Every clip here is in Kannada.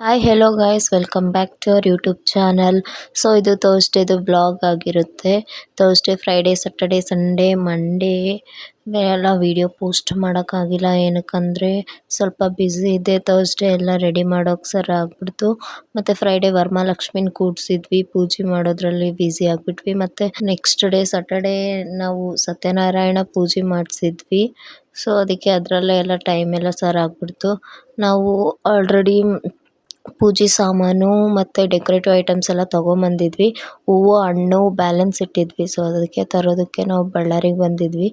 Hi hello guys welcome back to our YouTube channel. So ಇದು ಥರ್ಸ್ಡೇದು ಬ್ಲಾಗ್ ಆಗಿರುತ್ತೆ. Thursday Friday Saturday Sunday Monday ಎಲ್ಲ ವೀಡಿಯೋ ಪೋಸ್ಟ್ ಮಾಡೋಕ್ಕಾಗಿಲ್ಲ, ಏನಕ್ಕಂದರೆ ಸ್ವಲ್ಪ ಬ್ಯುಸಿ ಇದೆ. ಥರ್ಸ್ಡೇ ಎಲ್ಲ ರೆಡಿ ಮಾಡೋಕ್ಕೆ ಸರ್ ಆಗ್ಬಿಡ್ತು. ಮತ್ತು ಫ್ರೈಡೇ ವರಮಹಾಲಕ್ಷ್ಮಿನ ಕೂಡಿಸಿದ್ವಿ, ಪೂಜೆ ಮಾಡೋದ್ರಲ್ಲಿ ಬ್ಯುಸಿ ಆಗಿಬಿಟ್ವಿ. ಮತ್ತು ನೆಕ್ಸ್ಟ್ ಡೇ ಸ್ಯಾಟರ್ಡೇ ನಾವು ಸತ್ಯನಾರಾಯಣ ಪೂಜೆ ಮಾಡಿಸಿದ್ವಿ. ಸೊ ಅದಕ್ಕೆ ಅದರಲ್ಲೇ ಎಲ್ಲ ಟೈಮ್ ಎಲ್ಲ ಸರ್ ಆಗಿಬಿಡ್ತು. ನಾವು ಆಲ್ರೆಡಿ ಪೂಜೆ ಸಾಮಾನು ಮತ್ತು ಡೆಕೋರೇಟಿವ್ ಐಟಮ್ಸ್ ಎಲ್ಲ ತೊಗೊಂಬಂದಿದ್ವಿ. ಹೂವು ಹಣ್ಣು ಬ್ಯಾಲೆನ್ಸ್ ಇಟ್ಟಿದ್ವಿ. ಸೊ ಅದಕ್ಕೆ ತರೋದಕ್ಕೆ ನಾವು ಬಳ್ಳಾರಿಗೆ ಬಂದಿದ್ವಿ.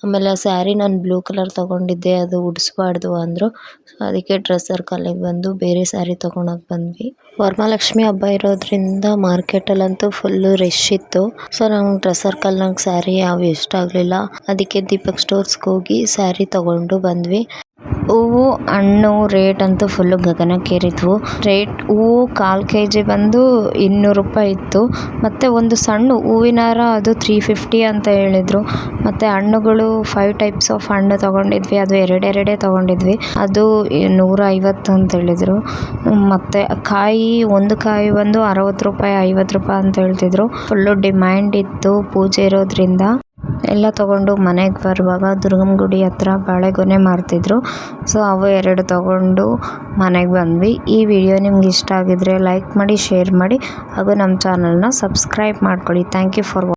ಆಮೇಲೆ ಸ್ಯಾರಿ ನಾನು ಬ್ಲೂ ಕಲರ್ ತೊಗೊಂಡಿದ್ದೆ, ಅದು ಉಡಿಸ್ಬಾರ್ದು ಅಂದರು. ಸೊ ಅದಕ್ಕೆ ಡ್ರೆಸ್ ಸರ್ಕಲ್ಲಿಗೆ ಬಂದು ಬೇರೆ ಸ್ಯಾರಿ ತೊಗೊಳಕ್ಕೆ ಬಂದ್ವಿ. ವರಮಹಾಲಕ್ಷ್ಮಿ ಹಬ್ಬ ಇರೋದ್ರಿಂದ ಮಾರ್ಕೆಟಲ್ಲಂತೂ ಫುಲ್ಲು ರಶ್ ಇತ್ತು. ಸೊ ನಂಗೆ ಡ್ರೆಸ್ ಸರ್ಕಲ್ನಾಗ ಸ್ಯಾರಿ ಯಾವ ಇಷ್ಟ ಆಗಲಿಲ್ಲ. ಅದಕ್ಕೆ ದೀಪಕ್ ಸ್ಟೋರ್ಸ್ಗೆ ಹೋಗಿ ಸ್ಯಾರಿ ತೊಗೊಂಡು ಬಂದ್ವಿ. ಹೂವು ಹಣ್ಣು ರೇಟ್ ಅಂತೂ ಫುಲ್ಲು ಗಗನಕ್ಕೇರಿದ್ವು. ಹೂವು 1/4 kg ಬಂದು 200 ರೂಪಾಯಿ ಇತ್ತು. ಮತ್ತು ಒಂದು ಸಣ್ಣ ಹೂವಿನ ಹಾರ ಅದು 350 ಅಂತ ಹೇಳಿದರು. ಮತ್ತು ಹಣ್ಣುಗಳು 5 ಟೈಪ್ಸ್ ಆಫ್ ಹಣ್ಣು ತೊಗೊಂಡಿದ್ವಿ, ಅದು ಎರಡೆರಡೇ ತೊಗೊಂಡಿದ್ವಿ, ಅದು 150 ಅಂತ ಹೇಳಿದರು. ಮತ್ತು ಒಂದು ಕಾಯಿ ಬಂದು 60 ರೂಪಾಯಿ 50 ರೂಪಾಯಿ ಅಂತ ಹೇಳ್ತಿದ್ರು. ಫುಲ್ಲು ಡಿಮ್ಯಾಂಡ್ ಇತ್ತು ಪೂಜೆ ಇರೋದ್ರಿಂದ. ಎಲ್ಲ ತೊಗೊಂಡು ಮನೆಗೆ ಬರುವಾಗ ದುರ್ಗಮ್ಮ ಗುಡಿ ಹತ್ರ ಬಾಳೆಗೊನೆ ಮಾರ್ತಿದ್ರು. ಸೊ ಅವು 2 ತೊಗೊಂಡು ಮನೆಗೆ ಬಂದ್ವಿ. ಈ ವಿಡಿಯೋ ನಿಮ್ಗೆ ಇಷ್ಟ ಆಗಿದ್ರೆ ಲೈಕ್ ಮಾಡಿ, ಶೇರ್ ಮಾಡಿ ಹಾಗೂ ನಮ್ಮ ಚಾನಲ್ನ ಸಬ್ಸ್ಕ್ರೈಬ್ ಮಾಡ್ಕೊಳ್ಳಿ. Thank you for